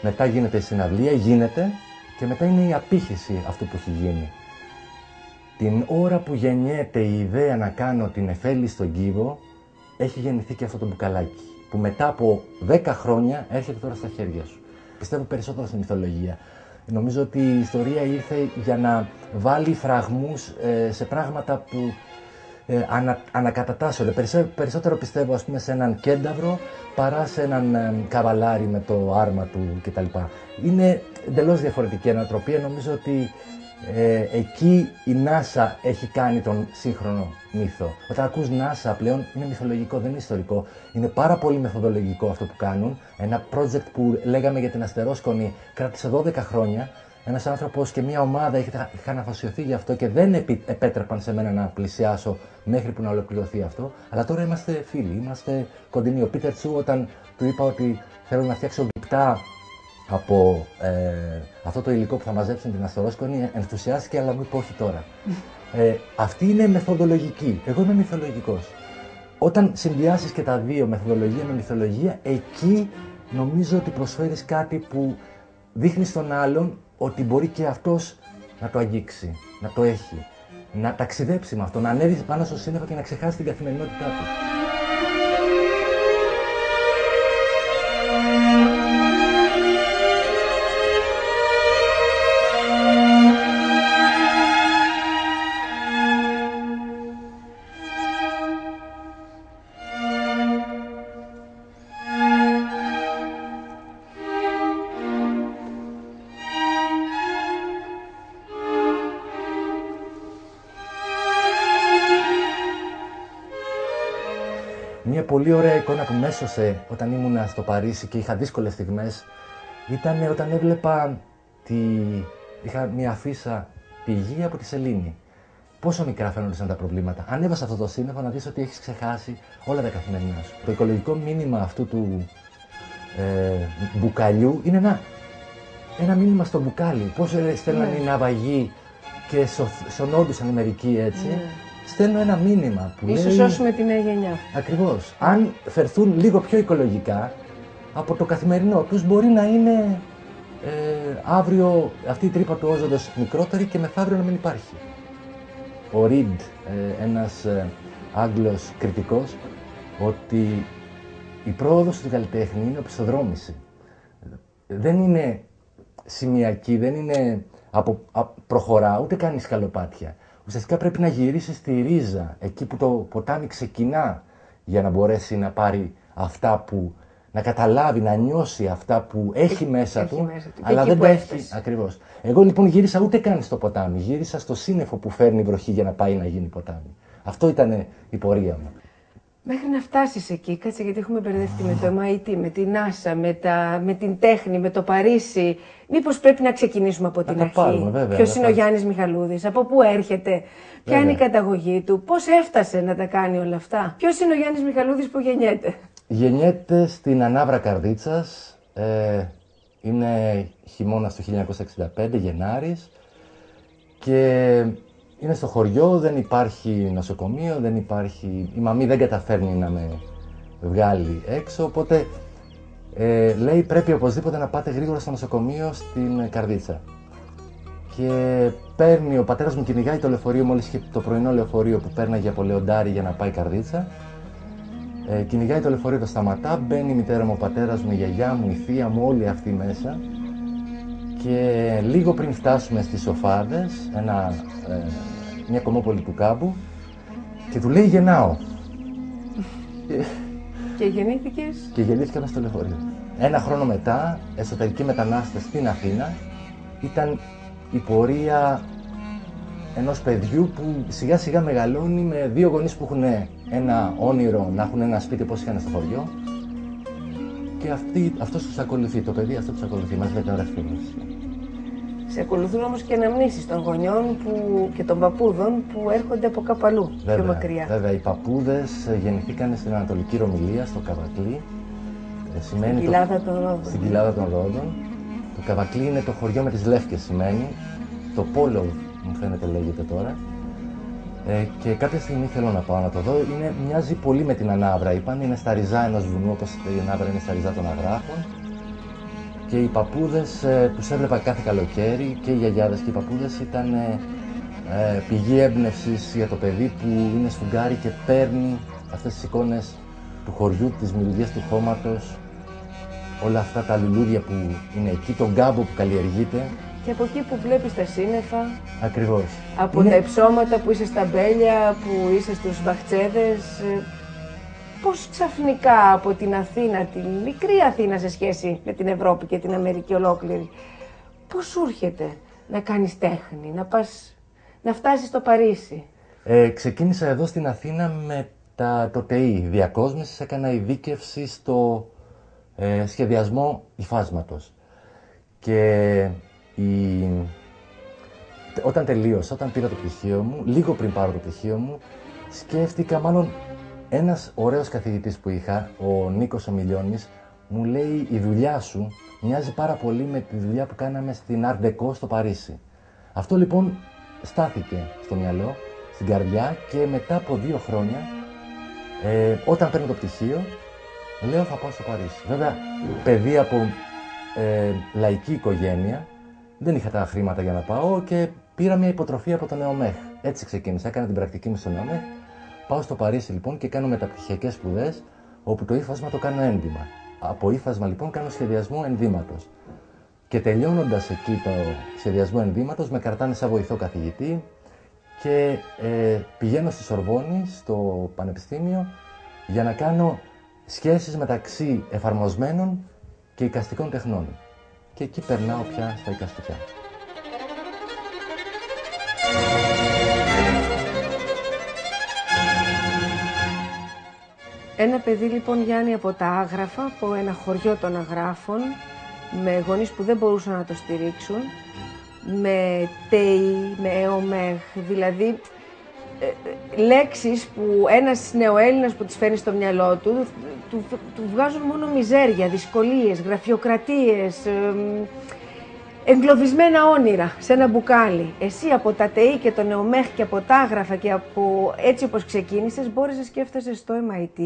Μετά γίνεται η συναυλία, γίνεται, και μετά είναι η απήχηση αυτού που έχει γίνει. Την ώρα που γεννιέται η ιδέα να κάνω την Νεφέλη στον Κύβο, έχει γεννηθεί και αυτό το μπουκαλάκι, που μετά από 10 χρόνια έρχεται τώρα στα χέρια σου. Πιστεύω περισσότερο στην μυθολογία. Νομίζω ότι η ιστορία ήρθε για να βάλει φραγμούς σε πράγματα που ανακατατάσσονται. Περισσότερο πιστεύω, ας πούμε, σε έναν κένταυρο παρά σε έναν καβαλάρι με το άρμα του κτλ. Είναι εντελώς διαφορετική ανατροπία. Νομίζω ότι εκεί η NASA έχει κάνει τον σύγχρονο μύθο. Όταν ακούς NASA πλέον είναι μυθολογικό, δεν είναι ιστορικό. Είναι πάρα πολύ μεθοδολογικό αυτό που κάνουν. Ένα project που λέγαμε για την αστερόσκονη κράτησε 12 χρόνια. Ένας άνθρωπος και μια ομάδα είχαν αφοσιωθεί γι' αυτό και δεν επέτρεπαν σε μένα να πλησιάσω μέχρι που να ολοκληρωθεί αυτό. Αλλά τώρα είμαστε φίλοι, είμαστε κοντινοί. Ο Πίτερ Τσου, όταν του είπα ότι θέλω να φτιάξω γλυπτά από αυτό το υλικό που θα μαζέψουν την αστερόσκονη, ενθουσιάστηκε, αλλά μου είπε όχι τώρα. Αυτή είναι μεθοδολογική. Εγώ είμαι μυθολογικός. Όταν συνδυάσεις και τα δύο, μεθοδολογία με μυθολογία, εκεί νομίζω ότι προσφέρεις κάτι που δείχνει στον άλλον ότι μπορεί και αυτός να το αγγίξει, να το έχει, να ταξιδέψει με αυτό, να ανέβει πάνω στο σύννεφο και να ξεχάσει την καθημερινότητά του. Μια πολύ ωραία εικόνα που με έσωσε όταν ήμουνα στο Παρίσι και είχα δύσκολες στιγμές ήταν όταν έβλεπα είχα μια αφίσα πηγή από τη σελήνη. Πόσο μικρά φαίνονταν τα προβλήματα. Ανέβασε αυτό το σύννεφο να δεις ότι έχεις ξεχάσει όλα τα καθημερινά σου. Το οικολογικό μήνυμα αυτού του μπουκαλιού είναι ένα μήνυμα στο μπουκάλι. Πώς στέλναν οι ναυαγοί και σωνόντουσαν οι μερικοί έτσι. Στέλνω ένα μήνυμα που Ίσως λέει... σώσουμε τη νέα γενιά. Ακριβώς. Αν φερθούν λίγο πιο οικολογικά από το καθημερινό τους, μπορεί να είναι αύριο αυτή η τρύπα του όζοντος μικρότερη και μεθαύριο να μην υπάρχει. Ο Ριντ, ένας Άγγλος κριτικός, ότι η πρόοδος του καλλιτέχνη είναι οπισθοδρόμηση. Δεν είναι σημειακή, δεν είναι προχωρά, ούτε κάνει σκαλοπάτια. Ουσιαστικά πρέπει να γυρίσει στη ρίζα, εκεί που το ποτάμι ξεκινά, για να μπορέσει να πάρει αυτά που... να καταλάβει, να νιώσει αυτά που έχει μέσα του, αλλά δεν τα έχει. Ακριβώς. Εγώ λοιπόν γύρισα ούτε καν στο ποτάμι, γύρισα στο σύννεφο που φέρνει βροχή για να πάει να γίνει ποτάμι. Αυτό ήταν η πορεία μου. Μέχρι να φτάσεις εκεί, κάτσε γιατί έχουμε μπερδευτεί με το MIT, με την NASA, με την τέχνη, με το Παρίσι. Μήπως πρέπει να ξεκινήσουμε από την αρχή. Ποιος είναι ο Γιάννης Μιχαλούδης, από πού έρχεται, ποια είναι η καταγωγή του, πώς έφτασε να τα κάνει όλα αυτά. Ποιος είναι ο Γιάννης Μιχαλούδης που γεννιέται? Γεννιέται στην Ανάβρα Καρδίτσας, είναι χειμώνας του 1965, Γενάρης, και είναι στο χωριό, δεν υπάρχει νοσοκομείο, η μαμή δεν καταφέρνει να με βγάλει έξω, οπότε λέει πρέπει οπωσδήποτε να πάτε γρήγορα στο νοσοκομείο στην Καρδίτσα. Και ο πατέρας μου κυνηγάει το λεωφορείο, μόλις είχε το πρωινό λεωφορείο που πέρναγε από Λεοντάρι για να πάει Καρδίτσα. Κυνηγάει το λεωφορείο, το σταματά, μπαίνει η μητέρα μου, ο πατέρας μου, η γιαγιά μου, η θεία μου, όλοι αυτοί μέσα. Και λίγο πριν φτάσουμε στις Σοφάδες, μια κομμόπολη του κάμπου, και του λέει γεννάω. Και γεννήθηκες? Και γεννήθηκα μες στο λεωφορείο. Ένα χρόνο μετά, εσωτερική μετανάστες στην Αθήνα, ήταν η πορεία ενός παιδιού που σιγά σιγά μεγαλώνει με δύο γονείς που έχουν ένα όνειρο να έχουν ένα σπίτι όπως είχαν στο χωριό, και αυτός τους ακολουθεί, το παιδί αυτό τους ακολουθεί, μας λέει τώρα ευθύνες. Σε ακολουθούν όμως και αναμνήσεις των γονιών και των παππούδων που έρχονται από κάπου αλλού, πιο μακριά. Βέβαια, οι παππούδες γεννηθήκαν στην Ανατολική Ρωμυλία, στο Καβακλή. Στην κοιλάδα των Ρόδων. Στην κοιλάδα των Ρόδων. Το Καβακλή είναι το χωριό με τις Λεύκες, σημαίνει. Το Πόλο, μου φαίνεται λέγεται τώρα. Και κάποια στιγμή θέλω να πάω να το δω. Μοιάζει πολύ με την Ανάβρα. Είπαν είναι στα ριζά ενός βουνού, όπως η Ανάβρα είναι στα ριζά των Αγράφων. Και οι παππούδες τους έβλεπα κάθε καλοκαίρι, και οι γιαγιάδες και οι παππούδες ήταν πηγή έμπνευσης για το παιδί που είναι σφουγγάρι και παίρνει αυτές τις εικόνες του χωριού, τις μυρωδιές του χώματος, όλα αυτά τα λουλούδια που είναι εκεί, τον κάμπο που καλλιεργείται. Και από εκεί που βλέπεις τα σύννεφα. Ακριβώς. Από τα υψώματα που είσαι στα μπέλια, που είσαι στους μπαχτσέδες. Πώς ξαφνικά από την Αθήνα, την μικρή Αθήνα σε σχέση με την Ευρώπη και την Αμερική ολόκληρη, πώς σου έρχεται να κάνεις τέχνη, να φτάσεις στο Παρίσι? Ξεκίνησα εδώ στην Αθήνα με το ΤΕΙ, διακόσμησης, έκανα ειδίκευση στο σχεδιασμό υφάσματος. Και όταν τελείωσα, όταν πήρα το πτυχίο μου, λίγο πριν πάρω το πτυχίο μου, σκέφτηκα, μάλλον ένας ωραίος καθηγητής που είχα, ο Νίκος ο Μιλιώνης, μου λέει η δουλειά σου μοιάζει πάρα πολύ με τη δουλειά που κάναμε στην Art Deco στο Παρίσι. Αυτό λοιπόν στάθηκε στο μυαλό, στην καρδιά, και μετά από 2 χρόνια, όταν παίρνω το πτυχίο, λέω θα πάω στο Παρίσι. Βέβαια, παιδί από λαϊκή οικογένεια, δεν είχα τα χρήματα για να πάω και πήρα μια υποτροφία από τον ΕΟΜΕΧ. Έτσι ξεκίνησα, έκανα την πρακτική μου στον ΕΟΜΕΧ. Πάω στο Παρίσι λοιπόν και κάνω μεταπτυχιακές σπουδές, όπου το ύφασμα το κάνω ένδυμα. Από ύφασμα λοιπόν κάνω σχεδιασμό ενδύματος. Και τελειώνοντας εκεί το σχεδιασμό ενδύματος, με κρατάνε σαν βοηθό καθηγητή και πηγαίνω στη Σορβόνη, στο Πανεπιστήμιο, για να κάνω σχέσεις μεταξύ εφαρμοσμένων και εικαστικών τεχνών. Και εκεί περνάω πια στα εικαστικά. Ένα παιδί λοιπόν, Γιάννη, από τα Άγραφα, από ένα χωριό των Αγράφων, με γονείς που δεν μπορούσαν να το στηρίξουν, με ΤΕΙ, με ΕΟΜΕΧ, δηλαδή λέξεις που ένας νεοέλληνας που τις φέρνει στο μυαλό του βγάζουν μόνο μιζέρια, δυσκολίες, γραφειοκρατίες, εγκλωβισμένα όνειρα σε ένα μπουκάλι. Εσύ από τα ΤΕΙ και τον ΕΟΜΕΧ και από τα Άγραφα και από έτσι όπως ξεκίνησες, μπόρεσες και έφτασες στο MIT,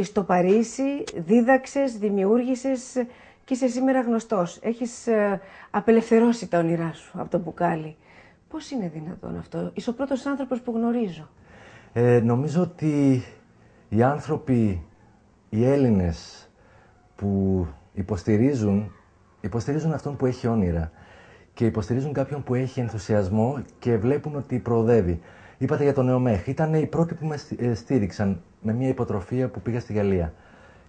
στο Παρίσι, δίδαξες, δημιούργησες και είσαι σήμερα γνωστός. Έχεις απελευθερώσει τα όνειρά σου από το μπουκάλι. Πώς είναι δυνατόν αυτό? Είσαι ο πρώτος άνθρωπος που γνωρίζω. Νομίζω ότι οι άνθρωποι, οι Έλληνες που υποστηρίζουν αυτόν που έχει όνειρα και υποστηρίζουν κάποιον που έχει ενθουσιασμό και βλέπουν ότι προοδεύει. Είπατε για τον ΕΟΜΕΧ. Ήταν οι πρώτοι που με στήριξαν με μια υποτροφία που πήγα στη Γαλλία.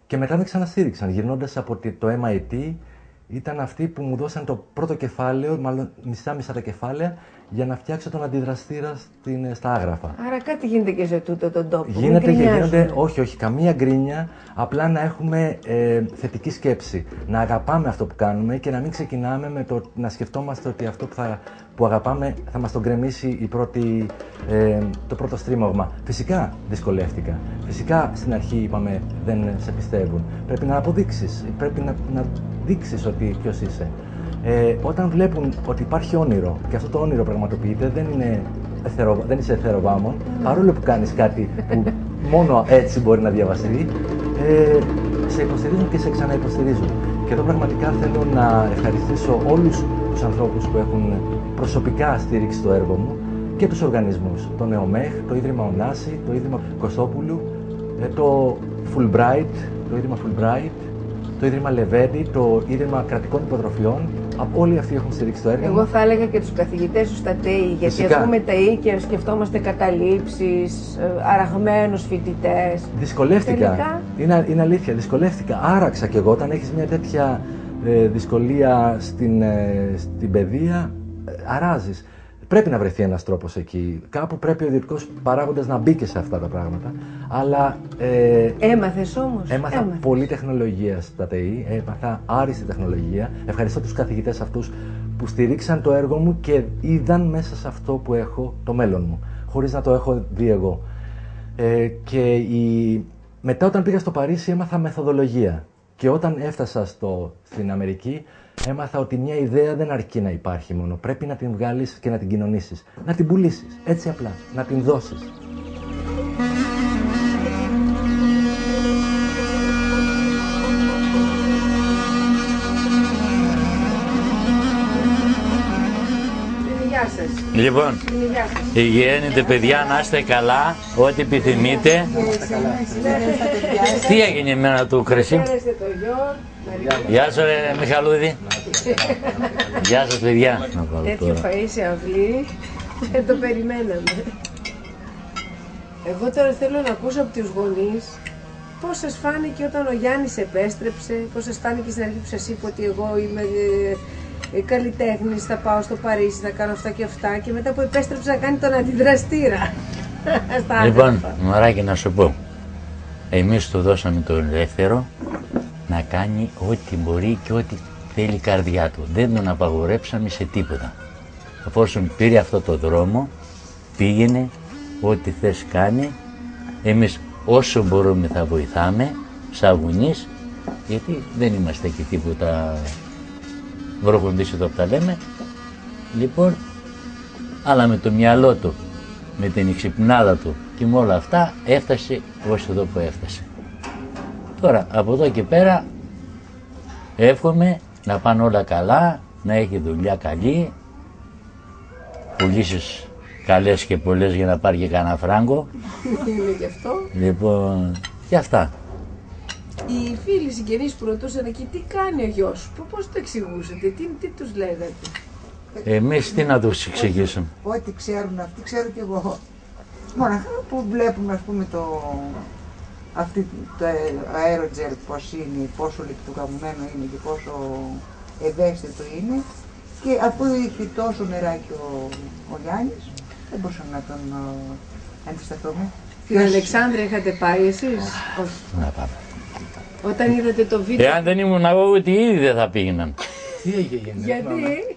Και μετά με ξαναστήριξαν. Γυρνώντας από το MIT, ήταν αυτοί που μου δώσαν το πρώτο κεφάλαιο, μάλλον μισά τα κεφάλαια, για να φτιάξω τον αντιδραστήρα στα Άγραφα. Άρα κάτι γίνεται και σε τούτο τον τόπο. Γίνεται, όχι, καμία γκρίνια, απλά να έχουμε θετική σκέψη. Να αγαπάμε αυτό που κάνουμε και να μην ξεκινάμε με το να σκεφτόμαστε ότι αυτό που αγαπάμε θα μας τον γκρεμίσει το πρώτο στρίμωγμα. Φυσικά δυσκολεύτηκα. Φυσικά στην αρχή είπαμε δεν σε πιστεύουν. Πρέπει να αποδείξεις, πρέπει να δείξεις ότι ποιος είσαι. Όταν βλέπουν ότι υπάρχει όνειρο και αυτό το όνειρο πραγματοποιείται, δεν είσαι εθεροβάμων, παρόλο που κάνεις κάτι που μόνο έτσι μπορεί να διαβαστεί, σε υποστηρίζουν και σε ξαναϋποστηρίζουν. Και εδώ πραγματικά θέλω να ευχαριστήσω όλους τους ανθρώπους που έχουν προσωπικά στήριξει το έργο μου και τους οργανισμούς, το ΕΟΜΕΧ, το Ίδρυμα Ωνάση, το Ίδρυμα Κωστόπουλου, το Ίδρυμα Fulbright, το Ίδρυμα Λεβέντη, το Ίδρυμα Κρατικών Υποτροφιών. Όλοι αυτοί έχουν στηρίξει το έργο. Εγώ θα έλεγα και τους καθηγητές σου στα ΤΕΙ, γιατί ας πούμε ΤΕΙ και σκεφτόμαστε καταλήψεις, αραγμένους φοιτητές. Δυσκολεύτηκα. Είναι αλήθεια, δυσκολεύτηκα. Άραξα κι εγώ όταν έχεις μια τέτοια δυσκολία στην παιδεία, αράζεις. Πρέπει να βρεθεί ένας τρόπος εκεί. Κάπου πρέπει ο ιδιωτικός παράγοντας να μπει και σε αυτά τα πράγματα. Αλλά. Έμαθες όμως. Έμαθα πολλή τεχνολογία στα ΤΕΙ. Έμαθα άριστη τεχνολογία. Ευχαριστώ τους καθηγητές αυτούς που στηρίξαν το έργο μου και είδαν μέσα σε αυτό που έχω το μέλλον μου. Χωρίς να το έχω δει εγώ. Μετά, όταν πήγα στο Παρίσι, έμαθα μεθοδολογία. Και όταν έφτασα στην Αμερική, έμαθα ότι μια ιδέα δεν αρκεί να υπάρχει μόνο. Πρέπει να την βγάλεις και να την κοινωνήσεις. Να την πουλήσεις. Έτσι απλά. Να την δώσεις. Γεια σας. Λοιπόν, υγιένετε παιδιά, να είστε καλά, ό,τι επιθυμείτε. Τι έγινε η μέρα του Χρυσή? Γεια σου ρε Μιχαλούδη. Γεια σας παιδιά. Τέτοιο φαΐ σε αυλή, δεν το περιμέναμε. Εγώ τώρα θέλω να ακούσω από τους γονείς πώς σας φάνηκε όταν ο Γιάννης επέστρεψε, πώς σας φάνηκε στην αρχή που σας είπε ότι εγώ είμαι καλλιτέχνης, θα πάω στο Παρίσι, θα κάνω αυτά και αυτά, και μετά που επέστρεψε να κάνει τον αντιδραστήρα. Λοιπόν, μωράκι, να σου πω, εμείς του δώσαμε το ελεύθερο να κάνει ό,τι μπορεί και ό,τι θέλει η καρδιά του. Δεν τον απαγορέψαμε σε τίποτα. Εφόσον πήρε αυτό το δρόμο, πήγαινε, ό,τι θες κάνει. Εμείς όσο μπορούμε θα βοηθάμε, σαν γονείς, γιατί δεν είμαστε και τίποτα βροχοντής εδώ που τα λέμε. Λοιπόν, αλλά με το μυαλό του, με την εξυπνάδα του και με όλα αυτά, έφτασε ως εδώ που έφτασε. Τώρα, από εδώ και πέρα, εύχομαι να πάνε όλα καλά, να έχει δουλειά καλή, πουλήσεις καλές και πολλές για να πάρει και κανένα φράγκο. Είναι και αυτό. Λοιπόν, και αυτά. Οι φίλοι συγγενείς που ρωτούσαν εκεί τι κάνει ο γιος σου, πώς το εξηγούσατε, τι τους λέγατε? Εμείς τι να τους εξηγήσουμε? Ό,τι ξέρουν αυτοί, ξέρω κι εγώ. Μόνο που βλέπουν, ας πούμε, το αέροτζελ πώς είναι, πόσο λιπτοκαμμένο είναι και πόσο ευαίσθητο είναι, και αφού είχε τόσο νεράκι ο Γιάννης, δεν μπορούσαμε να τον αντισταθούμε. Στην Αλεξάνδρεια είχατε πάει εσείς? Όχι. Να πάμε. Όταν είδατε το βίντεο. Εάν δεν ήμουν εγώ, ούτε ήδη δεν θα πήγαιναν. Τι έγινε? Γιατί?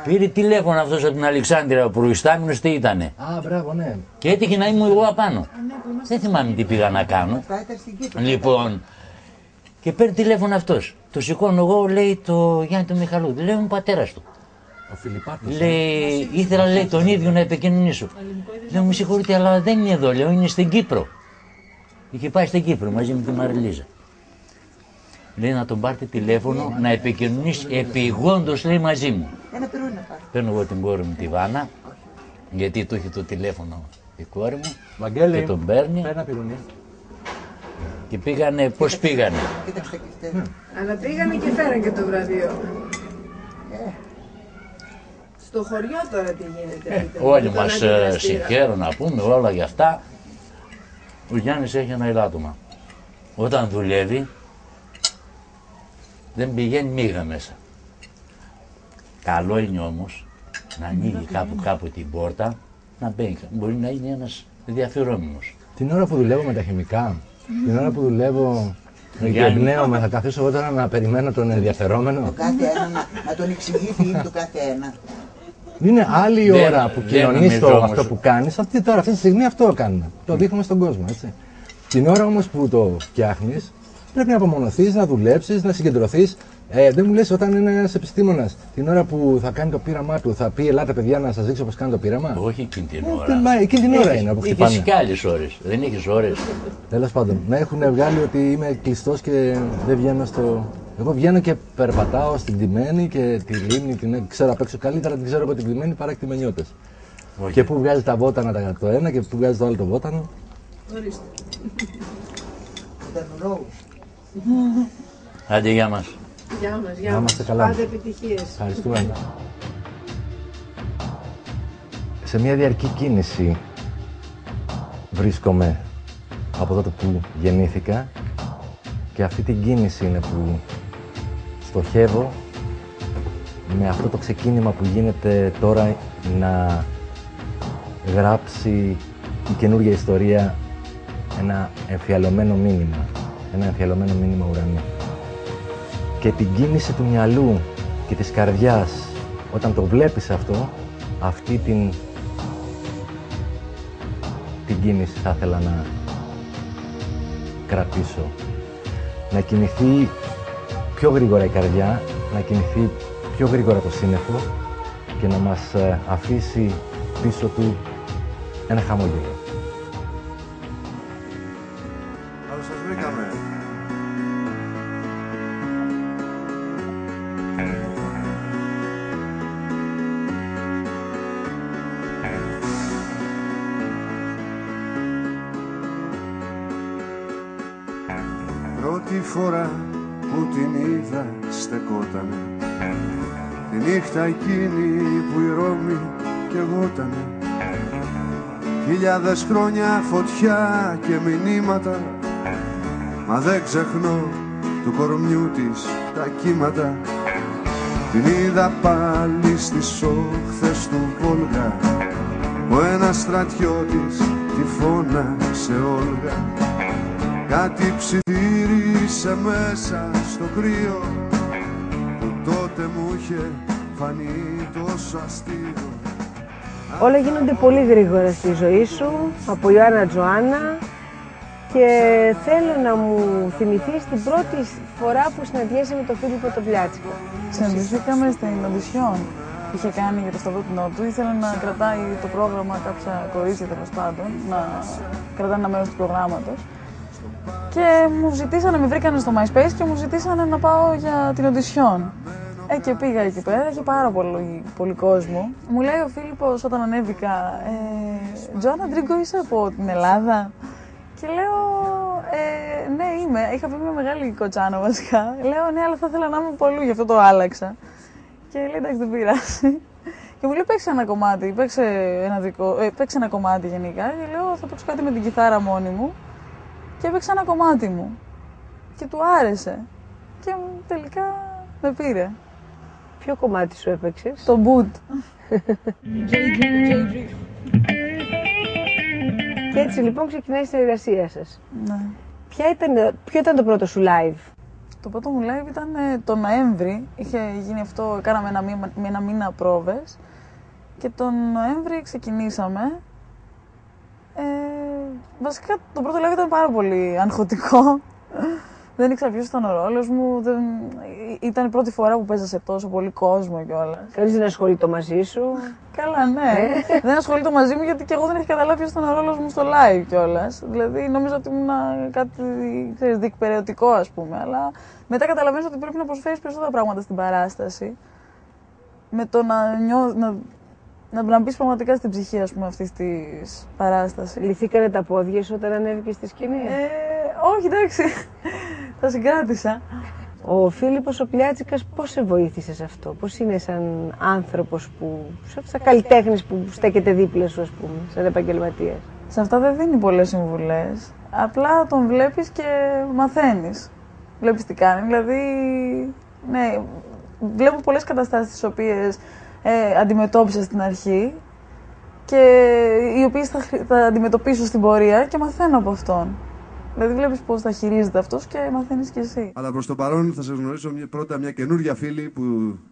Πήρε τηλέφωνο αυτός από την Αλεξάνδρεια, ο προϊστάμενος τι ήτανε. Α, μπράβο, ναι. Και έτυχε να ήμουν εγώ απάνω. Δεν θυμάμαι τι πήγα να κάνω. Λοιπόν, και παίρνει τηλέφωνο αυτός. Το σηκώνω εγώ, λέει το Γιάννη του Μιχαλούδη. Λέει ο πατέρας του. Ο Φιλιππάκος. Λέει, ήθελα λέει, τον ίδιο να επικοινωνήσω. Λέω, με συγχωρείτε, αλλά δεν είναι εδώ, λέω, είναι στην Κύπρο. Είχε πάει στην Κύπρο μαζί με τη Μαριλίζα. Λέει να τον πάρετε τηλέφωνο, να επικοινωνήσει επειγόντως, λέει, μαζί μου. Ένα πυρούι να πάρει. Παίρνω εγώ την κόρη μου τη Βάνα, γιατί του είχε το τηλέφωνο η κόρη μου. Βαγγέλη, και τον παίρνει. Ένα πυρουνί. Και πήγανε, πώς πήγανε. Κοίταξε τα κλειστέ. Αλλά πήγανε και φέραν και το βραβείο. Στο χωριό τώρα τι γίνεται? Όλοι μας συγχαίρουν να πούμε όλα για αυτά. Ο Γιάννης έχει ένα ελάττωμα. Όταν δουλεύει, δεν πηγαίνει μίγα μέσα. Καλό είναι όμως να ανοίγει κάπου την πόρτα, να μπαίνει. Μπορεί να είναι ένας ενδιαφερόμενος. Την ώρα που δουλεύω με τα χημικά, την ώρα που δουλεύω και εμπνέομαι, θα καθίσω εγώ τώρα να περιμένω τον ενδιαφερόμενο. Το κάθε ένα, να τον εξηγεί τι είναι το κάθε ένα. Είναι άλλη η ώρα που κοινωνείς αυτό που κάνεις, αυτή τη στιγμή αυτό κάνουμε. Το δείχνουμε στον κόσμο, έτσι. Την ώρα όμως που το φτιάχνεις, πρέπει να απομονωθείς, να δουλέψεις, να συγκεντρωθείς. Δεν μου λες όταν είναι ένας επιστήμονας, την ώρα που θα κάνει το πείραμά του, θα πει: Ελάτε, παιδιά, να σας δείξω πώς κάνει το πείραμα. Όχι εκείνη την ώρα. Εκείνη την ώρα είναι που χτυπάνε. Είχες και άλλες ώρες. Δεν είχες ώρες. Τέλος πάντων, με έχουν βγάλει ότι είμαι κλειστός και δεν βγαίνω στο. Εγώ βγαίνω και περπατάω στην Τιμένη και τη λίμνη την ξέρω απ' έξω καλύτερα, την ξέρω από την Τιμένη παρά και τη Μενιώτες. Και πού βγάζει τα βότανα το ένα και πού βγάζει το άλλο το βότανο. Ορίστε. Άντε, γεια μας. Γεια μας, Να είμαστε καλά. Πάντα επιτυχίες. Ευχαριστούμε. Σε μια διαρκή κίνηση βρίσκομαι από τότε που γεννήθηκα και αυτή την κίνηση είναι που στοχεύω με αυτό το ξεκίνημα που γίνεται τώρα να γράψει η καινούργια ιστορία ένα εμφιαλωμένο μήνυμα ουρανού. Και την κίνηση του μυαλού και της καρδιάς, όταν το βλέπεις αυτό, αυτή την κίνηση θα ήθελα να κρατήσω. Να κινηθεί πιο γρήγορα η καρδιά, να κινηθεί πιο γρήγορα το σύννεφο και να μας αφήσει πίσω του ένα χαμόγελο. Καλώς σας βρήκαμε. Πρώτη φορά που την είδα στεκότανε, τη νύχτα εκείνη που η Ρώμη καιγότανε. Χιλιάδες χρόνια φωτιά και μηνύματα, μα δεν ξεχνώ του κορμιού της τα κύματα. Την είδα πάλι στις όχθες του Βόλγα, που ένας στρατιώτης τη φώνασε Όλγα. Κάτι ψιθύρισε μέσα στο κρύο, που τότε μου είχε φανεί τόσο αστείο. Όλα γίνονται πολύ γρήγορα στη ζωή σου, από Ιωάννα Τζοάννα, και θέλω να μου θυμηθείς την πρώτη φορά που συναντιέσαι με τον Φίλιππο τον Πλιάτσικο. Συναντηθήκαμε στην Οντισιόν που είχε κάνει για το Σταυρόπινό του. Ήθελε να κρατάει το πρόγραμμα κάποια κορίτσια, τέλος πάντων, να κρατάνε ένα μέρος του προγράμματος. Και μου ζητήσανε, με βρήκανε στο MySpace και μου ζητήσανε να πάω για την Οντισιόν. Και πήγα εκεί πέρα, είχε πάρα πολύ κόσμο. Μου λέει ο Φίλιππος όταν ανέβηκα, Τζοάννα Ντρίγκο, είσαι από την Ελλάδα? Και λέω, ναι είμαι, είχα πει μια μεγάλη κοτσάνα βασικά. Λέω, ναι, αλλά θα ήθελα να είμαι από αλλού, γι' αυτό το άλλαξα. Και λέει, εντάξει, δεν πειράζει. Και μου λέει, παίξε ένα κομμάτι, παίξε ένα κομμάτι γενικά. Και λέω, θα παίξω κάτι με την κιθάρα μόνη μου. Και έπαιξα ένα κομμάτι μου. Και του άρεσε. Και τελικά με πήρε. Ποιο κομμάτι σου έπαιξες? Το boot. Και έτσι λοιπόν ξεκινάει η συνεργασία σας. Ναι. Ποιο ήταν το πρώτο σου live? Το πρώτο μου live ήταν το Νοέμβρη. Είχε γίνει αυτό, κάναμε ένα μήνα πρόβες. Και τον Νοέμβρη ξεκινήσαμε. Βασικά το πρώτο live ήταν πάρα πολύ αγχωτικό. Δεν ήξερα ποιος ήταν ο ρόλος μου. Ήταν η πρώτη φορά που παίζα σε τόσο πολύ κόσμο κιόλας. Κανείς δεν ασχολείται μαζί σου? Καλά, ναι. Δεν ασχολείται μαζί μου γιατί και εγώ δεν είχα καταλάβει ποιος ήταν ο ρόλος μου στο live κιόλας. Δηλαδή νόμιζα ότι ήμουν κάτι διεκπεραιωτικό, ας πούμε. Αλλά μετά καταλαβαίνεις ότι πρέπει να προσφέρεις περισσότερα πράγματα στην παράσταση. Με το να μπεις πραγματικά στην ψυχή, ας πούμε, αυτής της παράστασης. Λυθήκανε τα πόδια σου όταν ανέβηκες στη σκηνή? Όχι, εντάξει. Τα συγκράτησα. Ο Φίλιππος ο Πλιάτσικας πώς σε βοήθησε σε αυτό? Πώς είναι σαν άνθρωπος σαν καλλιτέχνης που στέκεται δίπλα σου, ας πούμε, σαν επαγγελματίας? Σε αυτά δεν δίνει πολλές συμβουλές. Απλά τον βλέπεις και μαθαίνεις. Βλέπεις τι κάνει. Δηλαδή, ναι, βλέπω πολλές καταστάσεις τις οποίες αντιμετώπισα στην αρχή και οι οποίες θα αντιμετωπίσω στην πορεία και μαθαίνω από αυτόν. Δηλαδή βλέπεις πώς θα χειρίζεται αυτός και μαθαίνεις κι εσύ. Αλλά προς το παρόν θα σας γνωρίσω πρώτα μια καινούργια φίλη που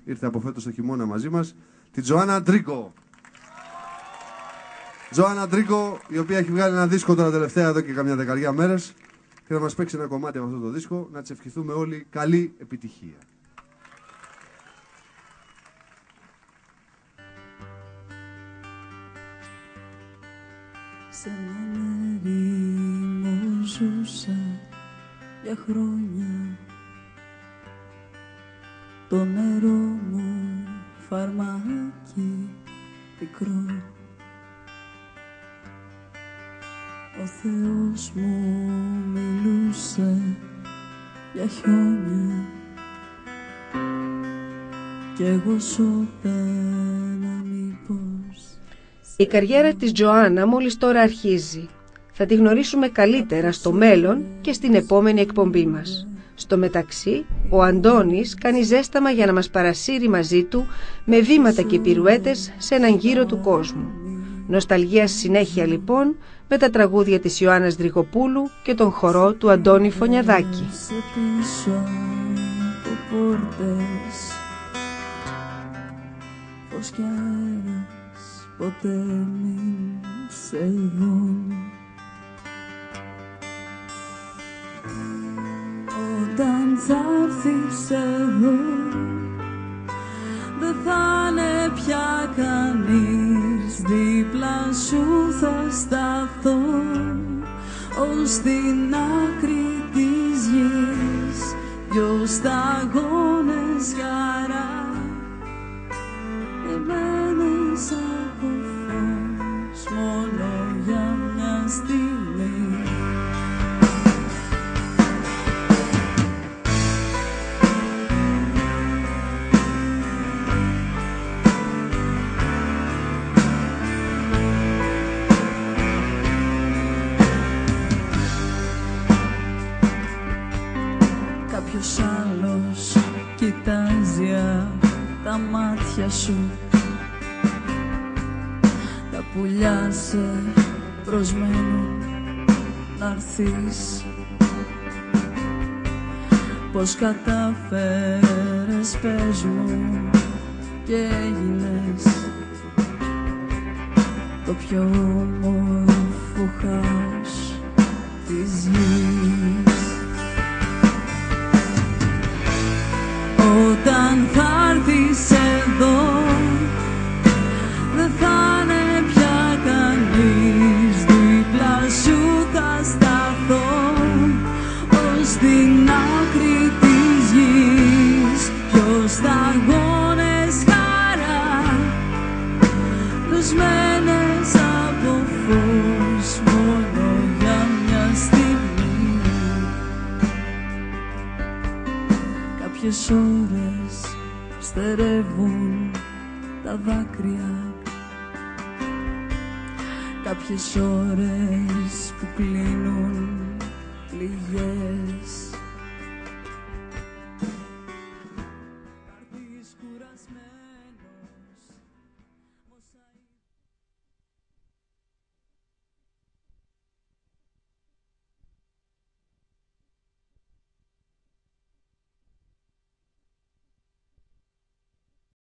ήρθε από φέτος το χειμώνα μαζί μας, την Τζοάννα Ντρίκο. Τζοάννα Ντρίκο, η οποία έχει βγάλει ένα δίσκο τώρα τελευταία εδώ και καμιά δεκαριά μέρες και θα μας παίξει ένα κομμάτι από αυτό το δίσκο. Να της ευχηθούμε όλοι καλή επιτυχία. Σε μια μέρη ζούσα για χρόνια. Το νερό μου φαρμάκι πικρό. Ο Θεός μου μιλούσε για χιόνια κι εγώ σώπαινα μήπως. Η καριέρα της Τζοάννα μόλις τώρα αρχίζει. Θα τη γνωρίσουμε καλύτερα στο μέλλον και στην επόμενη εκπομπή μας. Στο μεταξύ, ο Αντώνης κάνει ζέσταμα για να μας παρασύρει μαζί του με βήματα και πυρουέτες σε έναν γύρο του κόσμου. Νοσταλγία συνέχεια λοιπόν με τα τραγούδια της Ιωάννας Δρικοπούλου και τον χορό του Αντώνη Φωνιαδάκη. Ποτέ μην σε δω. Όταν θα έρθεις εδώ δεν θα είναι πια κανείς. Δίπλα σου θα σταθώ ως την άκρη της γης. Δυο σταγόνες χαρά εμένες από φως μόνο για μια στιγμή. Κάποιος άλλος κοιτάζει τα μάτια σου. Τα πουλιά σε προσμένουν να'ρθείς. Πώς κατάφερες πες μου και έγινες το πιο όμορφο χάος της γης. Όταν θα έρθεις εδώ δεν θα είναι πια κανείς. Δίπλα σου θα σταθώ ως την άκρη της γης. Δυο σταγόνες χαρά δεσμένες από φως μόνο για μια στιγμή. Κάποιες ώρες στερεύουν τα δάκρυα. Κάποιες ώρες που κλείνουν πληγές.